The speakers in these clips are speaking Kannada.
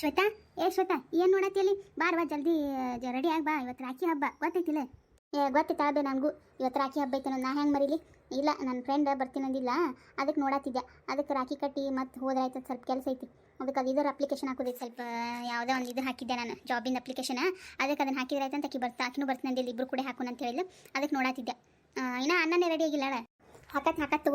ಶ್ವೇತಾ, ಏ ಶ್ವೇತಾ, ಏನು ನೋಡತ್ತಿಯಲ್ಲಿ? ಬಾರ್ವಾ ಜಲ್ದಿ ರೆಡಿ ಆಗಿ ಬಾ. ಇವತ್ತು ರಾಖಿ ಹಬ್ಬ ಗೊತ್ತೈತಿಲ್ಲ? ಗೊತ್ತೈತೆ ಅದೇ ನನಗೂ. ಇವತ್ತು ರಾಖಿ ಹಬ್ಬ ಐತೆ. ನಾ ಹೆಂಗೆ ಮರೀಲಿ? ಇಲ್ಲ, ನನ್ನ ಫ್ರೆಂಡ್ ಬರ್ತೀನಂದಿಲ್ಲ, ಅದಕ್ಕೆ ನೋಡತ್ತಿದ್ದೆ. ಅದಕ್ಕೆ ರಾಖಿ ಕಟ್ಟಿ ಮತ್ತೆ ಹೋದ್ರಾಯ್ತು. ಸ್ವಲ್ಪ ಕೆಲಸ ಐತಿ. ಅದಕ್ಕೆ ಅದು ಇದರ ಅಪ್ಲಿಕೇಶನ್ ಹಾಕೋದೈತೆ. ಸ್ವಲ್ಪ ಯಾವುದೋ ಒಂದು ಇದು ಹಾಕಿದ್ದೆ ನಾನು, ಜಾಬಿಂದ ಅಪ್ಲಿಕೇಶನ್. ಅದಕ್ಕೆ ಅದನ್ನು ಹಾಕಿದ್ರೆ ಆಯ್ತು ಅಂತ ಆಕಿನೂ ಬರ್ತೀನಂದಿಲ್ಲ, ಇಬ್ಬರು ಕೂಡ ಹಾಕೋಣ ಅಂತ ಹೇಳಿಲ್ಲ. ಅದಕ್ಕೆ ನೋಡತ್ತಿದ್ದೆ. ಇನ್ನು ಅನ್ನನೇ ರೆಡಿ ಆಗಿಲ್ಲ. ಹಾಕತ್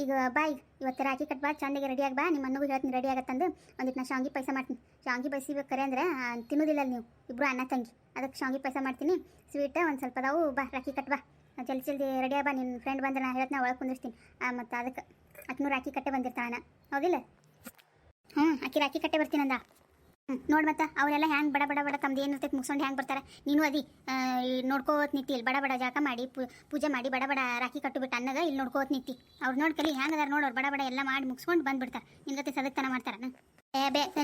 ಈಗ ಬಾಯ್ ಇವತ್ತು ರಾಖಿ ಕಟ್ ಬಾ, ಚಂದಾಗಿ ರೆಡಿ ಆಗಿ ಬಾ. ನಿಮ್ಮ ಅನ್ನಗೂ ಹೇಳ್ತೀನಿ ರೆಡಿ ಆಗತ್ತಂದು. ಒಂದಿಟ್ಟು ನಾ ಶಾವಿಗೆ ಪಾಯಸ ಮಾಡ್ತೀನಿ. ಶಾವಿಗೆ ಬಯಸಿಬೇಕಾರೆ ಅಂದರೆ ತಿನ್ನೋದಿಲ್ಲ ನೀವು ಇಬ್ಬರು ಅಣ್ಣ ತಂಗಿ. ಅದಕ್ಕೆ ಶಾವಿಗೆ ಪಾಯಸ ಮಾಡ್ತೀನಿ. ಸ್ವೀಟ್ ಒಂದು ಸ್ವಲ್ಪ ಅದಾವು. ಬಾ ರಾಖಿ ಕಟ್ ಬಾ, ಜಲ್ದಿ ರೆಡಿ ಆಗಿ ಬಾ. ನಿನ್ನ ಫ್ರೆಂಡ್ ಬಂದ್ರೆ ನಾನು ಹೇಳ್ತೀನಿ, ಒಳಗೆ ಕುಂದಿರ್ತೀನಿ. ಮತ್ತು ಅದಕ್ಕೆ ಆಕಿನೂ ರಾಖಿ ಕಟ್ಟೆ ಬಂದಿರ್ತಾಳೆ. ಹೌದಿಲ್ಲ? ಆಕಿ ರಾಖಿ ಕಟ್ಟೆ ಬರ್ತೀನಂದ. ನೋಡಿ ಮತ್ತೆ ಅವರೆಲ್ಲ ಹ್ಯಾಂಗೆ ಬಡ ಬಡ ಬಡ ತಮ್ದು ಏನು ಇರ್ತೈತೆ ಮುಗಿಸ್ಕೊಂಡು ಹ್ಯಾಂಗೆ ಬರ್ತಾರೆ. ನೀನು ಅದಿ ನೋಡ್ಕೋತ್ ನಿಂತಿ. ಇಲ್ಲಿ ಬಡ ಬಡ ಜಾಕ ಮಾಡಿ ಪೂಜೆ ಮಾಡಿ ಬಡ ಬಡ ರಾಖಿ ಕಟ್ಟುಬಿಟ್ಟು ಅನ್ನಗ ಇಲ್ಲಿ ನೋಡ್ಕೋತ್ ನಿಂತಿ. ಅವ್ರು ನೋಡ್ಕಲಿ ಹ್ಯಾಂಗೆ ಅದಾರ ನೋಡೋರು. ಬಡ ಬಡ ಎಲ್ಲ ಮಾಡಿ ಮುಗಿಸ್ಕೊಂಡು ಬಂದ್ಬಿಡ್ತಾರೆ. ನಿನ್ನ ಜೊತೆ ಸದಕ್ತನ ಮಾಡ್ತಾರೆ.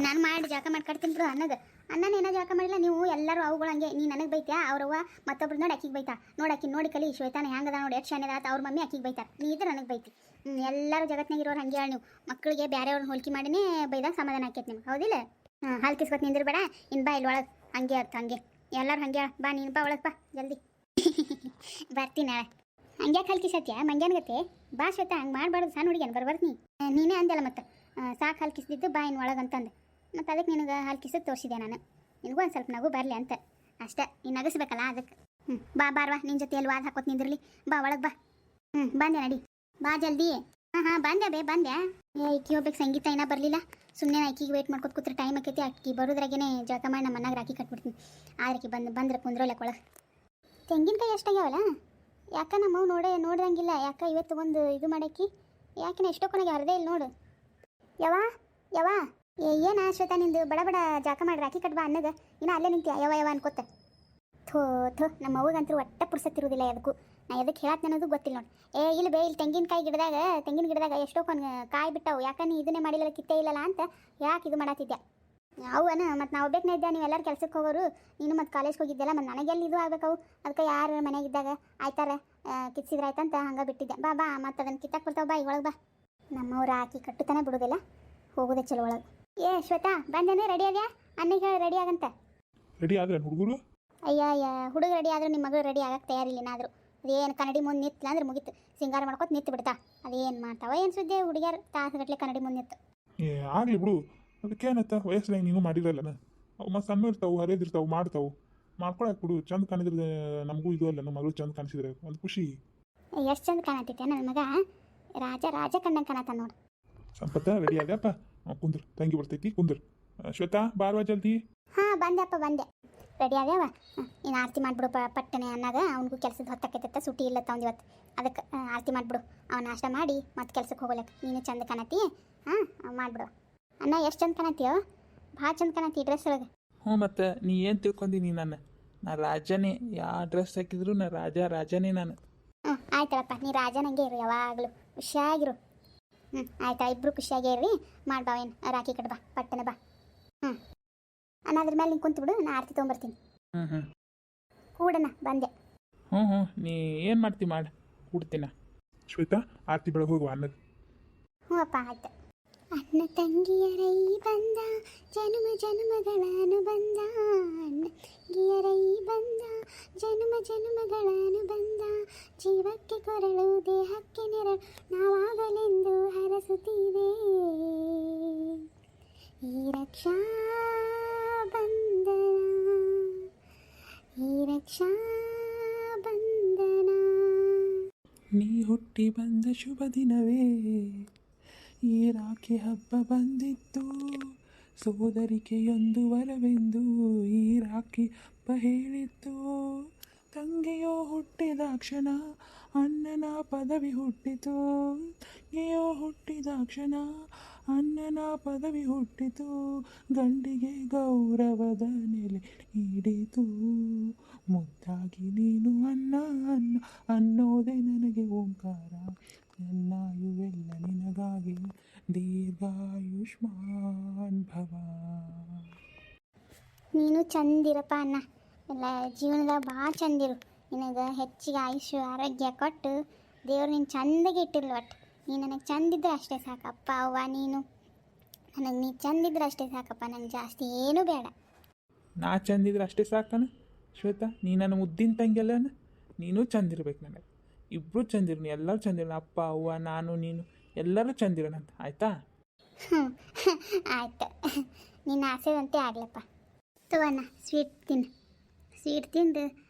ನಾನು ಮಾಡಿ ಜಾಕ ಮಾಡಿ ಕಟ್ತೀನಿ ಬಿಡು ಅನ್ನಗ. ಅನ್ನನೇನೋ ಜಾಕ ಮಾಡಿಲ್ಲ. ನೀವು ಎಲ್ಲರೂ ಅವುಗಳು ಹಂಗೆ. ನೀ ನನಗೆ ಬೈತ್ಯಾ, ಅವ್ರವ್ವ ಮತ್ತೊಬ್ರು ನೋಡಿ ಅಕ್ಕಿಗೆ ಬೈತಾ. ನೋಡಿ ಕಲಿ ಶ್ವೇತಾನ ಹ್ಯಾಂಗದ ನೋಡಿ, ಎಷ್ಟು ಶಾನೆ ಆತ. ಅವ್ರ ಮಮ್ಮಿ ಅಕ್ಕಿಗೆ ಬೈತಾರೆ, ನೀ ಇದ್ರೆ ನನಗೆ ಬೈತಿ. ಎಲ್ಲರೂ ಜಗತ್ನಾಗ ಇರೋರು ಹಂಗೆ ಹೇಳಿ. ನೀವು ಮಕ್ಕಳಿಗೆ ಬೇರೆಯವ್ರನ್ನ ಹೋಲಿಕೆ ಮಾಡಿನೇ ಬೈದಾಗ ಸಮಾಧಾನ ಆಕೈತೆ ನಿಮ್ಗೆ. ಹೌದಿಲ್ಲ? ಹಾಲು ಕಿಸ್ಕೊತ್ ನಿಂದಿರ್ಬೇಡ. ಇನ್ನು ಬಾ ಇಲ್ಲಿ ಒಳಗೆ. ಹಂಗೆ ಆಯ್ತು ಹಂಗೆ ಎಲ್ಲರೂ ಹಂಗೆ ಬಾ. ನೀನು ಬಾ ಒಳಗೆ ಬಾ ಜಲ್ದಿ. ಬರ್ತೀನಿ ನಾಳೆ. ಹಂಗೆ ಹಾಲು ಕಿಸತ್ಯಾ ಮಂಗ್ಯಾನ್ಗತ್ತೆ? ಬಾ ಶ್ವೇತಾ, ಹಂಗೆ ಮಾಡಬಾರ್ದು. ಸಣ್ಣ ಹುಡುಗಿಯನ್ ಬರ್ಬರ್ತೀನಿ. ನೀನೇ ಅಂದಲ್ಲ ಮತ್ತು ಸಾಕು ಹಾಲು ಕಿಸ್ದಿದ್ದು ಬಾ ಇನ್ನು ಒಳಗೆ ಅಂತಂದು. ಮತ್ತು ಅದಕ್ಕೆ ನಿನಗೆ ಹಾಲು ಕಿಸೋದು ತೋರಿಸಿದೆ ನಾನು. ನಿನಗೂ ಒಂದು ಸ್ವಲ್ಪ ನಗು ಬರಲಿ ಅಂತ ಅಷ್ಟೇ. ನೀನು ನಗಿಸ್ಬೇಕಲ್ಲ ಅದಕ್ಕೆ. ಬಾರ್ವಾ ನಿನ್ನ ಜೊತೆ ಎಲ್ಲಿ ವಾದ ಹಾಕೋತ್ ನಿಂದಿರಲಿ. ಬಾ ಒಳಗೆ ಬಾ. ಬಂದೆ ನಡಿ. ಬಾ ಜಲ್ದಿ. ಹಾಂ ಬಂದೆ ಬಂದೆ. ಈಕಿ ಹೋಗ್ಬೇಕು. ಸಂಗೀತ ಏನೋ ಬರಲಿಲ್ಲ. ಸುಮ್ಮನೆ ಆಕಿಗೆ ವೇಟ್ ಮಾಡ್ಕೊತ ಕೂತ್ರೆ ಟೈಮ್ ಆಕೈತಿ. ಆಕಿ ಬರೋದ್ರಾಗೇ ಜಳಕ ಮಾಡಿ ನಮ್ಮ ಮನೆಗೆ ರಾಖಿ ಕಟ್ಬಿಡ್ತೀನಿ. ಆದ್ರೆ ಬಂದ್ರೆ ಕುಂದ್ರೋಲ್ಯಾಕ ಒಳಗೆ. ತೆಂಗಿನಕಾಯಿ ಎಷ್ಟಾಗ್ಯಾವಲ್ಲ? ಯಾಕೆ ನಮ್ಮವು ನೋಡ್ದಂಗಿಲ್ಲ. ಯಾಕೆ ಇವತ್ತು ಒಂದು ಇದು ಮಾಡಾಕಿ? ಯಾಕೆ ನಾ ಎಷ್ಟೋ ಕೊನೆಗೆ ಅರ್ಧೇ ಇಲ್ಲ ನೋಡು. ಯವಾ ಏನು ಶ್ವೇತಾ ನಿಂದು ಬಡ ಬಡ ಜಾಕ ಮಾಡಿ ರಾಖಿ ಕಟ್ಬಾ ಅನ್ನಗ ಇನ್ನು ಅಲ್ಲೇ ನಿಂತಿ ಯವ ಅನ್ಕೋತ. ಥೋ ನಮ್ಮ ಅವ್ಗಂತೂ ಒಟ್ಟ ಪುರ್ಸತ್ತಿರೋದಿಲ್ಲ ಅದಕ್ಕೂ. ನಾ ಎದಕ್ಕೆ ಹೇಳತ್ತೆ ಅನ್ನೋದು ಗೊತ್ತಿಲ್ಲ ನೋಡಿ. ಇಲ್ಲಿ ತೆಂಗಿನ ಗಿಡದಾಗ ಎಷ್ಟೋ ಕಾಯಿ ಬಿಟ್ಟವು. ಯಾಕೆ ನೀ ಇದನ್ನೇ ಮಾಡಿಲ್ಲ, ಕಿತ್ತೇ ಇಲ್ಲಲ್ಲ ಅಂತ ಯಾಕೆ ಇದು ಮಾಡತ್ತಿದ್ದೆ? ಅವನ ಮತ್ತು ನಾವು ಬೇಕನೇ ಇದ್ದೆ. ನೀವೆಲ್ಲರೂ ಕೆಲ್ಸಕ್ಕೆ ಹೋಗೋರು. ನೀನು ಮತ್ತು ಕಾಲೇಜ್ಗೆ ಹೋಗಿದ್ದೆಲ್ಲ. ಮತ್ತು ನನಗೆಲ್ಲಿ ಇದು ಆಗ್ಬೇಕವು. ಅದಕ್ಕೆ ಯಾರು ಮನೆಯಾಗಿದ್ದಾಗ ಆಯ್ತಾರೆ ಕಿತ್ಸಿದ್ರೆ ಆಯ್ತಂತ ಹಂಗೆ ಬಿಟ್ಟಿದ್ದೆ. ಬಾ ಮತ್ತು ಅದನ್ನು ಕಿತ್ತಾಕ್ ಬರ್ತಾವೆ. ಬಾ ಈಗ ಒಳಗೆ ಬಾ. ನಮ್ಮವ್ರು ಹಾಕಿ ಕಟ್ಟುತ್ತಾನೆ ಬಿಡೋದಿಲ್ಲ. ಹೋಗೋದೆ ಚಲೋ ಒಳಗೆ. ಶ್ವೇತಾ ಬಂದೇನೆ? ರೆಡಿ ಆಗ್ಯಾ? ಅನ್ನಕ್ಕೆ ರೆಡಿ ಆಗಂತ. ರೆಡಿ ಆದ್ರೆ ಹುಡುಗರು? ಅಯ್ಯ ಹುಡುಗ ರೆಡಿ ಆದ್ರೆ ನಿಮ್ಮ ಮಗಳು ರೆಡಿ ಆಗಕ್ಕೆ ತಯಾರಿಲ್ಲ. ಏನಾದರೂ ಅದೇನು ಕನ್ನಡಿ ಮುಂದೆ ನಿತ್ತಲ್ಲ ಅಂದ್ರೆ ಮುಗಿತು. ಸಿಂಗಾರ ಮಾಡ್ಕೊತ ನಿಂತು ಬಿಡ್ತಾ. ಅದೇನು ಮಾಡ್ತಾವ ಏನು ಸುದ್ದಿ ಹುಡುಗಿಯರು ತಾಸುಗಟ್ಲೆ ಕನ್ನಡಿ ಮುಂದೆ ನಿಂತು. ಆಗಲಿ ಬಿಡು. ಅದಕ್ಕೇನತ್ತ ವಯಸ್ಸಿನಾಗ ನೀನು ಮಾಡಿರಲ್ಲನ. ಅವು ಮತ್ತು ಸಣ್ಣ ಇರ್ತಾವೆ, ಹರಿದಿರ್ತಾವೆ, ಮಾಡ್ತಾವೆ. ಮಾಡ್ಕೊಳಕ್ಕೆ ಬಿಡು. ಚಂದ ಕಾಣಿದ್ರೆ ನಮಗೂ ಇದು ಅಲ್ಲ. ನಮ್ಮ ಮಗಳು ಚಂದ ಕಾಣಿಸಿದ್ರೆ ಒಂದು ಖುಷಿ. ಎಷ್ಟು ಚಂದ ಕಾಣತೈತೆ ನನ್ನ ಮಗ. ರಾಜ ಕಂಡಂಗೆ ಕಾಣತ್ತ ನೋಡು. ಸಂಪತ್ತ ರೆಡಿ ಆಗ್ಯಪ್ಪ. ಕುಂದ್ರ ತಂಗಿ ಬರ್ತೈತಿ. ಕುಂದ್ರ. ಶ್ವೇತಾ ಬಾರ್ವಾ ಜಲ್ದಿ. ಬಂದೆ ರೆಡಿ ಆಗ್ಯಾವ. ಇನ್ನು ಆರತಿ ಮಾಡಿಬಿಡು ಪಟ್ಟನೆ ಅನ್ನಾಗ. ಅವನಿಗೂ ಕೆಲಸದ ಹೊತ್ತಾಕೈತೆ. ಸುಟಿ ಇಲ್ಲತ್ತ ಅವ್ನು ಇವತ್ತು. ಅದಕ್ಕೆ ಆರತಿ ಮಾಡಿಬಿಡು. ಅವ್ನು ನಾಷ್ಟ ಮಾಡಿ ಮತ್ತೆ ಕೆಲ್ಸಕ್ಕೆ ಹೋಗೋಲಕ್ಕೆ. ನೀನು ಚಂದ ಕಾಣತಿ. ಮಾಡಿಬಿಡು. ಅನ್ನ ಎಷ್ಟು ಚಂದ ಕಾಣತೀಯೋ? ಭಾಳ ಚಂದ ಕಾಣತಿ ಡ್ರೆಸ್ ಒಳಗೆ. ಮತ್ತು ನೀ ಏನು ತಿಳ್ಕೊಂಡಿ? ನಾ ರಾಜನೇ. ಯಾವ ಡ್ರೆಸ್ ಹಾಕಿದ್ರು ನಾ ರಾಜನೇ ನಾನು. ಆಯ್ತಳಪ್ಪ, ನೀ ರಾಜನಂಗೆ ಇರು ಯಾವಾಗಲೂ. ಖುಷಿಯಾಗಿರು. ಆಯ್ತಾ? ಇಬ್ಬರು ಖುಷಿಯಾಗೇ ಇರ್ರಿ. ಮಾಡ್ಬಾ. ಏನು ರಾಖಿ ಕಟ್ಬಾ ಪಟ್ಟನೆ ಬಾ. ಅದ್ರ ಮೇಲೆ ನೀನು ಕುಂತು ಬಿಡು. ನಾ ಆರತಿ ತೊಗೊಂಬರ್ತೀನಿ. ಕೂಡಣ ಬಂದೆ. ನೀ ಏನು ಮಾಡ್ತಿ ಮಾಡಿ ಕೂಡ್ತೀನ. ಶ್ವೇತಾ ಆರತಿ ಬೆಳಗ್ಗೆ ಹೋಗುವ ಅನ್ನದ. ಅಪ್ಪ ಆಯ್ತು. ಅಣ್ಣ ತಂಗಿಯರೈ ಬಂದ ಜನುಮಗಳ ಅನುಬಂಧ. ಅಣ್ಣ ತಂಗಿಯರೈ ಬಂದ ಜನುಮಗಳ ಅನುಬಂಧ. ಜೀವಕ್ಕೆ ಕೊರಳು ದೇಹಕ್ಕೆ ನೆರಳು ನಾವಾಗಲೆಂದು ಹರಸುತ್ತೀವೆ. ಈ ರಕ್ಷಾ ಬಂಧನ ನೀ ಹುಟ್ಟಿ ಬಂದ ಶುಭ ದಿನವೇ ಈ ರಾಖಿ ಹಬ್ಬ ಬಂದಿತ್ತು. ಸೋದರಿಕೆಯೊಂದು ವರವೆಂದು ಈ ರಾಖಿ ಹಬ್ಬ ಹೇಳಿತ್ತು. ತಂಗಿಯೋ ಹುಟ್ಟಿದ ಕ್ಷಣ ಅಣ್ಣನ ಪದವಿ ಹುಟ್ಟಿತು. ತಂಗಿಯೋ ಹುಟ್ಟಿದ ಕ್ಷಣ ಅಣ್ಣನ ಪದವಿ ಹುಟ್ಟಿತು. ಗಂಡಿಗೆ ಗೌರವದ ನೆಲೆ ನೀಡಿತು. ಮುದ್ದಾಗಿ ನೀನು ಅಣ್ಣ ಅನ್ನೋದೇ ನನಗೆ ಓಂಕಾರ. ನನ್ನಾಯುವೆಲ್ಲ ನಿನಗಾಗಿ ದೀರ್ಘಾಯುಷ್ಮಾನ್ ಭವ. ನೀನು ಚಂದಿರಪ್ಪ ಅಣ್ಣ. ಎಲ್ಲ ಜೀವನದಾಗ ಭಾಳ ಚಂದಿರು. ನಿನಗೆ ಹೆಚ್ಚಿಗೆ ಆಯುಷ್ಯ ಆರೋಗ್ಯ ಕೊಟ್ಟು ದೇವ್ರು ನೀನು ಚಂದಾಗಿ ಇಟ್ಟಿರ್ಲಿ. ಒಟ್ಟು ನೀನು ನನಗೆ ಚಂದಿದ್ರೆ ಅಷ್ಟೇ ಸಾಕಪ್ಪ. ಅವ್ವ ನೀನು ನನಗೆ ನೀ ಚಂದಿದ್ರೆ ಅಷ್ಟೇ ಸಾಕಪ್ಪ, ನಂಗೆ ಜಾಸ್ತಿ ಏನೂ ಬೇಡ. ನಾ ಚಂದಿದ್ರೆ ಅಷ್ಟೇ ಸಾಕನ ಶ್ವೇತಾ. ನೀ ನನ್ನ ಮುದ್ದಿನ ತಂಗಿಯಲ್ಲನ, ನೀನು ಚಂದಿರ್ಬೇಕು ನನಗೆ. ಇಬ್ಬರು ಚಂದಿರೋಣ, ಎಲ್ಲರೂ ಚಂದಿರೋಣ. ಅಪ್ಪ ಅವ್ವ ನಾನು ನೀನು ಎಲ್ಲರೂ ಚಂದಿರೋಣಂತ, ಆಯಿತಾ? ಹ್ಞೂ ಆಯ್ತು, ನಿನ್ನ ಆಸೆದಂತೆ ಆಗ್ಲಪ್ಪ. ತಗೋಣ ಸ್ವೀಟ್ ತಿನ್ನು, ಸ್ವೀಟ್ ತಿಂದು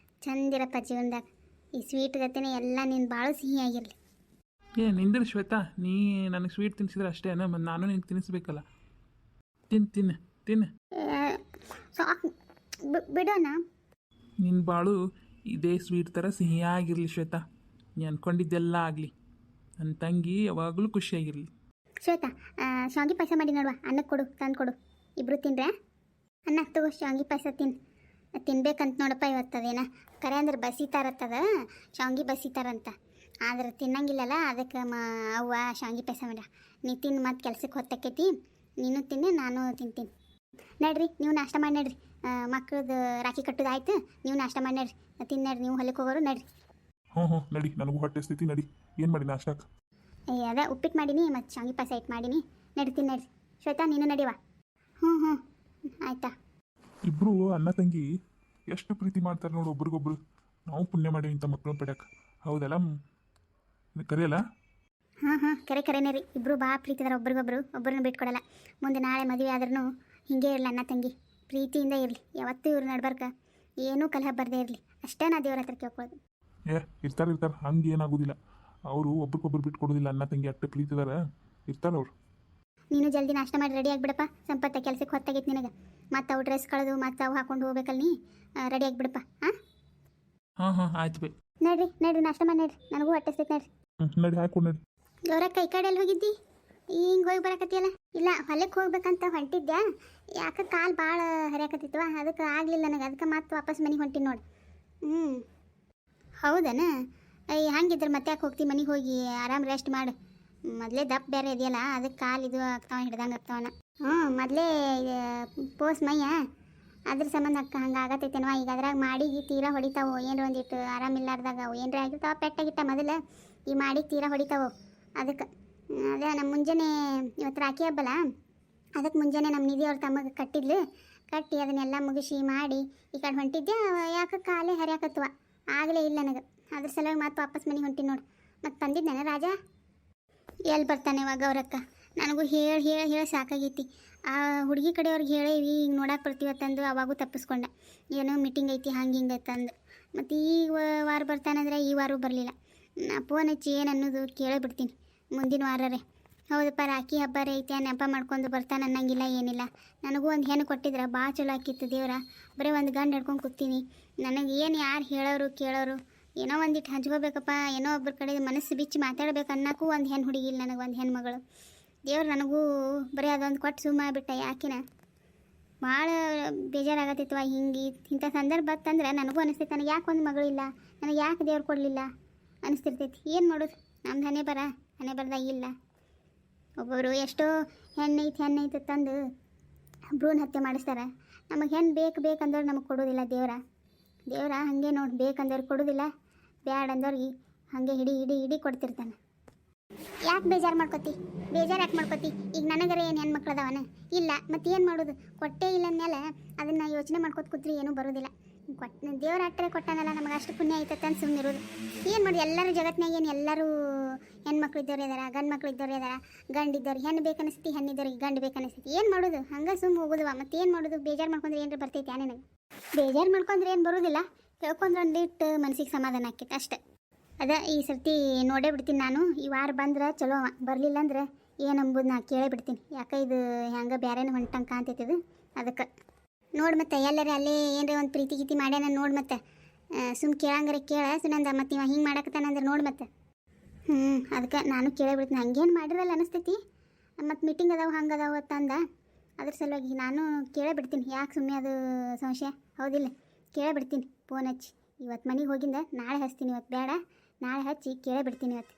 ಚಂದಿರಪ್ಪ ಜೀವನದಾಗ. ಈ ಸ್ವೀಟ್ ಗತಿನೇ ಎಲ್ಲ ನೀನು ಭಾಳ ಸಿಹಿಯಾಗಿರಲಿ. ನಿಂದ್ರೆ ಶ್ವೇತಾ, ನೀ ನನಗೆ ಸ್ವೀಟ್ ತಿನ್ನಿಸಿದ್ರೆ ಅಷ್ಟೇ ಮತ್ತು ನಾನು ನಿನ್ಗೆ ತಿನ್ನಿಸ್ಬೇಕಲ್ಲ. ತಿನ್ನು ತಿನ್ನು. ಸಾಕು ಬಿಡೋಣ. ನಿನ್ನ ಬಾಳು ಇದೇ ಸ್ವೀಟ್ ಥರ ಸಿಹಿಯಾಗಿರಲಿ ಶ್ವೇತಾ. ನೀ ಅಂದ್ಕೊಂಡಿದ್ದೆಲ್ಲ ಆಗಲಿ. ನನ್ನ ತಂಗಿ ಯಾವಾಗಲೂ ಖುಷಿಯಾಗಿರಲಿ. ಶ್ವೇತಾ, ಶಾವಿಗೆ ಪಾಯಸ ಮಾಡಿ ನೋಡುವ, ಅನ್ನಕ್ಕೆ ಕೊಡು, ತಂದು ಕೊಡು, ಇಬ್ಬರು ತಿನ್ರೆ. ಅನ್ನ ತಗೋ, ಶಾವಿಗೆ ಪಾಯಸ ತಿನ್ಬೇಕಂತ ನೋಡಪ್ಪ. ಇವತ್ತದೇನ ಕರೆ ಅಂದ್ರೆ ಬಸಿತಾರತ್ತದ, ಶಾವಿಗೆ ಬಸಿತಾರಂತ. ಆದ್ರೆ ತಿನ್ನಂಗಿಲ್ಲಲ್ಲ, ಅದಕ್ಕೆ ಅವ್ವ ಶಾವಿಗೆ ಪಾಯಸ ಮಾಡ್ಯ. ನೀ ತಿನ್ನು, ಮತ್ತು ಕೆಲ್ಸಕ್ಕೆ ಹೊತ್ತಕ್ಕೈತಿ. ನೀನು ತಿನ್ನು, ನಾನು ತಿಂತೀನಿ. ನಡ್ರಿ, ನೀವು ನಾಷ್ಟ ಮಾಡಿ ನಡ್ರಿ. ಮಕ್ಳದ್ದು ರಾಖಿ ಕಟ್ಟೋದಾಯ್ತು, ನೀವು ನಾಷ್ಟ ಮಾಡಿ ನಡ್ರಿ. ತಿನ್ನಡ್ರಿ, ನೀವು ಹೊಲಕ್ಕೆ ಹೋಗೋರು ನಡ್ರಿ. ಹ್ಞೂ ನಡಿ, ನನಗೂ ಹೊಟ್ಟೆ ಸ್ಥಿತಿ ನಡಿ. ಏನು ಮಾಡಿ ನಾಷ್ಟಕ್ಕೆ? ಅದೇ ಉಪ್ಪಿಟ್ಟು ಮಾಡೀನಿ, ಮತ್ತು ಶಾವಿಗೆ ಪಾಯಸ ಇಟ್ಟು ಮಾಡೀನಿ. ನಡ್ರಿ ನಡ್ರಿ. ಶ್ವೇತಾ, ನೀನು ನಡಿವಾ? ಹ್ಞೂ ಆಯ್ತಾ? ಇಬ್ಬರು ಅಣ್ಣ ತಂಗಿ ಎಷ್ಟು ಪ್ರೀತಿ ಮಾಡ್ತಾರೆ ನೋಡು ಒಬ್ರಿಗೊಬ್ರು. ನಾವು ಪುಣ್ಯ ಮಾಡೀವಿ ಇಂಥ ಮಕ್ಕಳನ್ನ ಪಡ್ಯಾಕ, ಹೌದಲ್ಲ? ಕರೆಯಲ್ಲ? ಹಾಂ ಕರೆನೇ ರೀ. ಇಬ್ಬರು ಭಾಳ ಪ್ರೀತಿದಾರೆ ಒಬ್ರಿಗೊಬ್ರು, ಒಬ್ಬರನ್ನ ಬಿಟ್ಕೊಡಲ್ಲ. ಮುಂದೆ ನಾಳೆ ಮದುವೆ ಆದ್ರೂ ಹಿಂಗೆ ಇರಲಿ, ಅಣ್ಣ ತಂಗಿ ಪ್ರೀತಿಯಿಂದ ಇರಲಿ. ಯಾವತ್ತೂ ಇವ್ರು ನಡ್ಬರ್ಕ ಏನೂ ಕಲಹ ಬರದೇ ಇರಲಿ, ಅಷ್ಟೇ ನಾ ದೇವ್ರ ಹತ್ರ ಕೇಳ್ಕೊಳ್ಳೋದು. ಇರ್ತಾರೆ ಹಂಗೆ ಏನಾಗೋದಿಲ್ಲ. ಅವರು ಒಬ್ರಿಗೊಬ್ರು ಬಿಟ್ಕೊಡೋದಿಲ್ಲ. ಅಣ್ಣ ತಂಗಿ ಅಷ್ಟೇ ಪ್ರೀತಿದಾರ, ಇರ್ತಾರೆ ಅವ್ರು. ನೀನು ಜಲ್ದಿ ನಾಷ್ಟ ಮಾಡಿ ರೆಡಿ ಆಗಿಬಿಡಪ್ಪ. ಸಂಪತ್ತ ಕೆಲಸಕ್ಕೆ ಹೊತ್ತಾಗೈತೆ ನಿನಗೆ. ಮತ್ತು ಅವು ಡ್ರೆಸ್ ಕಳೆದು ಮತ್ತು ಅವು ಹಾಕೊಂಡು ಹೋಗ್ಬೇಕಲ್ಲ, ನೀ ರೆಡಿ ಆಗಿಬಿಡಪ್ಪ. ಹಾಂ ಆಯ್ತು ಬೈ. ನಡ್ರಿ ನಾಷ್ಟ ಮಾಡಿ ನಡ್ರಿ, ನನಗೂ ಹೊಟ್ಟೆ ಸಿಗ್ತೈತೆ ನಡ್ರಿ. ನಡಿ, ಹಾಕೊಂಡು ನಡಿ. ಗೌರಕ್ಕ, ಈ ಕಡೆ ಎಲ್ಲಿ ಹೋಗಿದ್ದಿ? ಹಿಂಗೆ ಹೋಗಿ ಬರಕತ್ತಿಯಲ್ಲ? ಇಲ್ಲ, ಹೊಲಕ್ಕೆ ಹೋಗ್ಬೇಕಂತ ಹೊಂಟಿದ್ದೆ. ಯಾಕೆ ಕಾಲು ಭಾಳ ಹರಿಯಾಕತ್ತಿತ್ತು, ಅದಕ್ಕೆ ಆಗಲಿಲ್ಲ ನನಗೆ. ಅದಕ್ಕೆ ಮತ್ತೆ ವಾಪಸ್ ಮನೆಗೆ ಹೊಂಟೀನಿ ನೋಡಿ. ಹೌದನ? ಹಂಗಿದ್ರೆ ಮತ್ತೆ ಯಾಕೆ ಹೋಗ್ತಿ? ಮನೆಗೆ ಹೋಗಿ ಆರಾಮ್ ರೆಸ್ಟ್ ಮಾಡು. ಮೊದಲೇ ದಪ್ಪ ಬೇರೆ ಇದೆಯಲ್ಲ, ಅದಕ್ಕೆ ಕಾಲು ಇದು ಆಗ್ತಾವ, ಹಿಡ್ದಂಗೆ ಆಗ್ತಾವನ. ಮೊದಲೇ ಪೋಸ್ ಮೈಯ, ಅದ್ರ ಸಂಬಂಧ ಹಂಗೆ ಆಗತ್ತೈತೇನೋ. ಈಗ ಅದ್ರಾಗ ಮಾಡಿ ತೀರಾ ಹೊಡಿತಾವು. ಏನರ ಒಂದಿಟ್ಟು ಆರಾಮಿಲ್ಲಾರ್ದಾಗ ಅವು ಏನರ ಆಗಿರ್ತಾವ ಪೆಟ್ಟಾಗಿಟ್ಟ ಮೊದಲು. ಈ ಮಾಡಿ ತೀರಾ ಹೊಡಿತಾವು. ಅದಕ್ಕೆ ಅದೇ ನಮ್ಮ ಮುಂಜಾನೆ ಇವತ್ತು ರಾಖಿ ಹಬ್ಬಲ್ಲ, ಅದಕ್ಕೆ ಮುಂಜಾನೆ ನಮ್ಮ ನಿಧಿ ಅವ್ರ ತಮಗೆ ಕಟ್ಟಿದ್ಲು. ಕಟ್ಟಿ ಅದನ್ನೆಲ್ಲ ಮುಗಿಸಿ ಮಾಡಿ ಈ ಕಡೆ ಹೊಂಟಿದ್ದೆ. ಯಾಕೆ ಕಾಲೇ ಹರಿಯಾಕತ್ವ, ಆಗಲೇ ಇಲ್ಲ ನನಗೆ. ಅದ್ರ ಸಲುವಾಗಿ ಮತ್ತೆ ವಾಪಸ್ ಮನೆಗೆ ಹೊಂಟೀನಿ ನೋಡಿ. ಮತ್ತು ಬಂದಿದ್ದಾನೆ ರಾಜ? ಎಲ್ಲಿ ಬರ್ತಾನೆ ಇವಾಗ ಅವರಕ್ಕ? ನನಗೂ ಹೇಳಿ ಸಾಕಾಗೈತಿ. ಆ ಹುಡುಗಿ ಕಡೆಯವ್ರಿಗೆ ಹೇಳೇವಿ, ಈಗ ನೋಡಕ್ಕೆ ಬರ್ತೀವತ್ತಂದು ಅವಾಗೂ ತಪ್ಪಿಸ್ಕೊಂಡೆ. ಏನೋ ಮೀಟಿಂಗ್ ಐತಿ ಹಂಗೆ ಹಿಂಗೆ ತಂದು. ಮತ್ತು ಈ ವಾರ ಬರ್ತಾನಂದ್ರೆ ಈ ವಾರ ಬರಲಿಲ್ಲ. ನಾ ಫೋನ್ ಹಚ್ಚಿ ಏನು ಅನ್ನೋದು ಕೇಳೇ ಬಿಡ್ತೀನಿ ಮುಂದಿನ ವಾರರೇ. ಹೌದಪ್ಪ, ರಾಖಿ ಹಬ್ಬ ಐತೆ, ನೆಪ ಮಾಡ್ಕೊಂಡು ಬರ್ತಾನೆ ಅನ್ನಂಗಿಲ್ಲ, ಏನಿಲ್ಲ. ನನಗೂ ಒಂದು ಹೆಣ್ಣು ಕೊಟ್ಟಿದ್ರೆ ಭಾಳ ಚಲೋ ಆಕಿತ್ತು ದೇವ್ರ. ಬರೀ ಒಂದು ಗಂಡು ಹಿಡ್ಕೊಂಡು ಕೂತೀನಿ. ನನಗೆ ಏನು ಯಾರು ಹೇಳೋರು ಕೇಳೋರು? ಏನೋ ಒಂದಿಟ್ಟು ಹಂಚ್ಕೋಬೇಕಪ್ಪ, ಏನೋ ಒಬ್ಬರ ಕಡೆ ಮನಸ್ಸು ಬಿಚ್ಚಿ ಮಾತಾಡ್ಬೇಕು ಅನ್ನೋಕ್ಕೂ ಒಂದು ಹೆಣ್ಣು ಹುಡುಗಿಲ್ಲ ನನಗೆ, ಒಂದು ಹೆಣ್ಣು ಮಗಳು. ದೇವ್ರು ನನಗೂ ಬರೀ ಅದೊಂದು ಕೊಟ್ಟು ಸುಮ್ಮ ಯಾಕಿನ ಭಾಳ ಬೇಜಾರಾಗತ್ತಿತ್ವ. ಹಿಂಗೆ ಇಂಥ ಸಂದರ್ಭ ಬತ್ತಂದ್ರೆ ನನಗೂ ಅನಿಸ್ತೈತೆ, ನನಗೆ ಯಾಕೆ ಒಂದು ಮಗಳಿಲ್ಲ, ನನಗೆ ಯಾಕೆ ದೇವ್ರು ಕೊಡಲಿಲ್ಲ ಅನಿಸ್ತಿರ್ತೈತಿ. ಏನು ಮಾಡೋದು? ನಮ್ದು ಹಣೆ ಬರದಾಗ ಇಲ್ಲ. ಒಬ್ಬೊಬ್ಬರು ಎಷ್ಟೋ ಹೆಣ್ಣೈತೆ ತಂದು ಭ್ರೂಣ ಹತ್ಯೆ ಮಾಡಿಸ್ತಾರೆ. ನಮಗೆ ಹೆಣ್ಣು ಬೇಕಂದವ್ರು ನಮಗೆ ಕೊಡೋದಿಲ್ಲ ದೇವ್ರ. ಹಾಗೆ ನೋಡಿ, ಬೇಕಂದವ್ರು ಕೊಡೋದಿಲ್ಲ, ಬ್ಯಾಡ ಅಂದವ್ರಿಗೆ ಹಾಗೆ ಹಿಡಿ ಕೊಡ್ತಿರ್ತಾನೆ. ಯಾಕೆ ಬೇಜಾರು ಮಾಡ್ಕೊತಿ? ಯಾಕೆ ಮಾಡ್ಕೊತಿ? ಈಗ ನನಗರ ಏನು ಹೆಣ್ಮಕ್ಳು ಅದಾವನ? ಇಲ್ಲ, ಮತ್ತು ಏನು ಮಾಡೋದು? ಕೊಟ್ಟೇ ಇಲ್ಲ ಅಂದಮೇಲೆ ಅದನ್ನು ಯೋಚನೆ ಮಾಡ್ಕೊತ ಕೂತ್ರಿ ಏನೂ ಬರೋದಿಲ್ಲ. ದೇವ್ರ ಅಟ್ಟರೆ ಕೊಟ್ಟಾನಲ್ಲ, ನಮಗೆ ಅಷ್ಟು ಪುಣ್ಯ ಐತತ್ತೆ ಅಂತ ಸುಮ್ಮನಿರೋದು. ಏನು ಮಾಡೋದು? ಎಲ್ಲರೂ ಜಗತ್ತಿನಾಗ ಏನು ಎಲ್ಲರೂ ಹೆಣ್ಮಕ್ಳು ಇದ್ದವ್ರು ಇದಾರೆ, ಗಂಡು ಮಕ್ಳು ಇದ್ದವ್ರು ಇದಾರೆ. ಗಂಡಿದ್ದವ್ರು ಹೆಣ್ಣು ಬೇಕನ್ನಿಸ್ತಿ, ಹೆಣ್ಣಿದ್ದವ್ರಿಗೆ ಗಂಡು ಬೇಕನ್ನಿಸ್ತಿ. ಏನು ಮಾಡೋದು? ಹಂಗೆ ಸುಮ್ಮ ಹೋಗೋದುವ. ಮತ್ತು ಏನು ಮಾಡೋದು? ಬೇಜಾರು ಮಾಡ್ಕೊಂಡ್ರೆ ಏನಾರು ಬರ್ತೈತೆ ನನಗೆ? ಬೇಜಾರು ಮಾಡ್ಕೊಂಡ್ರೆ ಏನು ಬರೋದಿಲ್ಲ, ಕೇಳ್ಕೊಂಡ್ರೆ ಒಂದಿಟ್ಟು ಮನಸ್ಸಿಗೆ ಸಮಾಧಾನ ಆಕೈತೆ ಅಷ್ಟೆ. ಅದ ಈ ಸರ್ತಿ ನೋಡೇ ಬಿಡ್ತೀನಿ ನಾನು. ಈ ವಾರ ಬಂದ್ರೆ ಚಲೋ, ಬರಲಿಲ್ಲ ಅಂದ್ರೆ ಏನಂಬುದು ನಾ ಕೇಳೇ ಬಿಡ್ತೀನಿ. ಯಾಕೆ ಇದು ಹೆಂಗೆ ಬೇರೆನೇ ಹೊಂಟಂಗೆ ಕಾಣ್ತೈತಿದು. ಅದಕ್ಕೆ ನೋಡಿ ಮತ್ತೆ ಎಲ್ಲರೇ ಅಲ್ಲೇ ಏನರೇ ಒಂದು ಪ್ರೀತಿ ಗೀತಿ ಮಾಡ್ಯಾನ ನೋಡಿ. ಮತ್ತೆ ಸುಮ್ಮ ಕೇಳಂಗಾರೆ ಕೇಳ ಸುನಂದ, ಮತ್ತು ಇವ ಹಿಂಗೆ ಮಾಡಕತ್ತಾನಂದ್ರೆ ನೋಡಿ ಮತ್ತೆ. ಅದಕ್ಕೆ ನಾನು ಕೇಳೇ ಬಿಡ್ತೀನಿ. ಹಂಗೇನು ಮಾಡಿರಲ್ಲ ಅನಿಸ್ತೈತಿ. ಮತ್ತು ಮೀಟಿಂಗ್ ಅದಾವ ಹಂಗೆ ಅದಾವ ಅಂತಂದ, ಅದ್ರ ಸಲುವಾಗಿ ನಾನು ಕೇಳೇ ಬಿಡ್ತೀನಿ. ಯಾಕೆ ಸುಮ್ಮನೆ ಅದು ಸಂಶಯ? ಹೌದಿಲ್ಲ, ಕೇಳೇ ಬಿಡ್ತೀನಿ ಫೋನ್ ಹಚ್ಚಿ. ಇವತ್ತು ಮನೆಗೆ ಹೋಗಿಂದ ನಾಳೆ ಹಚ್ತೀನಿ, ಇವತ್ತು ಬೇಡ, ನಾಳೆ ಹಚ್ಚಿ ಕೇಳೇ ಬಿಡ್ತೀನಿ ಇವತ್ತು.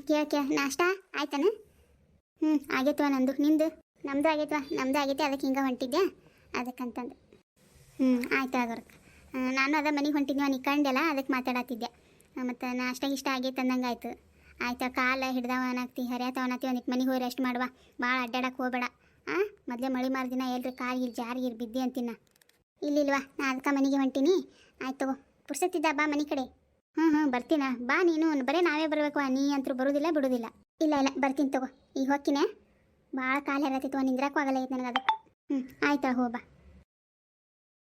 ಕೇಳ ನಾಷ್ಟ ಆಯ್ತಾನ? ಆಗೈತವ ನಂದು. ನಿಂದು? ನಮ್ಮದು ಆಗೈತೆ. ಅದಕ್ಕೆ ಹಿಂಗೆ ಹೊಂಟಿದ್ದೆ ಅದಕ್ಕಂತಂದು. ಆಯ್ತು ಆಗೋರ್ಕ. ನಾನು ಅದ ಮನೆಗೆ ಹೊಂಟಿದ್ದೆ, ನೀ ಕಂಡೆಲ್ಲ ಅದಕ್ಕೆ ಮಾತಾಡತ್ತಿದ್ದೆ. ಮತ್ತು ನಾಷ್ಟ ಇಷ್ಟ ಆಗೈತೆ ಅಂದಂಗೆ ಆಯ್ತು. ಕಾಲ ಹಿಡ್ದವ ಅನಾಗ್ತಿ, ಹರಿಯಾತವ ಅನ್ನತ್ತಿ. ಒಂದಿಟ್ಟು ಮನೆಗೆ ಹೋಗಿ ರೆಸ್ಟ್ ಮಾಡುವ, ಭಾಳ ಅಡ್ಡಾಡಕ್ಕೆ ಹೋಗಬೇಡ. ಮೊದಲೇ ಮಳೆ ಮಾರ್ದಿನ ಎಲ್ರಿ ಕಾಲ್ಗಿರ್ ಜಾರಿಗಿರ್ ಬಿದ್ದಿ ಅಂತಿನ ಇಲ್ಲಿಲ್ವಾ ನಾ ಅದಕ್ಕೆ ಮನೆಗೆ ಹೊಂಟೀನಿ. ಆಯ್ತು ತಗೋ, ಪುರ್ಸತ್ತಿದ್ದ ಬಾ ಮನೆ ಕಡೆ. ಹ್ಞೂ ಬರ್ತೀನ ಬಾ. ನೀನು ಬರೀ ನಾವೇ ಬರಬೇಕು, ನೀ ಅಂತೂ ಬರೋದಿಲ್ಲ ಬಿಡೋದಿಲ್ಲ. ಇಲ್ಲ ಬರ್ತೀನಿ ತಗೋ, ಈಗ ಹೊಕ್ಕಿನೇ. ಭಾಳ ಕಾಲು ಹರತಿತ್ತು, ನಿಂದ್ರಕ್ಕೂ ಆಗಲ್ಲ ಐತೆ ನನಗೆ ಅದಕ್ಕೆ. ಆಯ್ತಾ ಹೋ ಬಾ.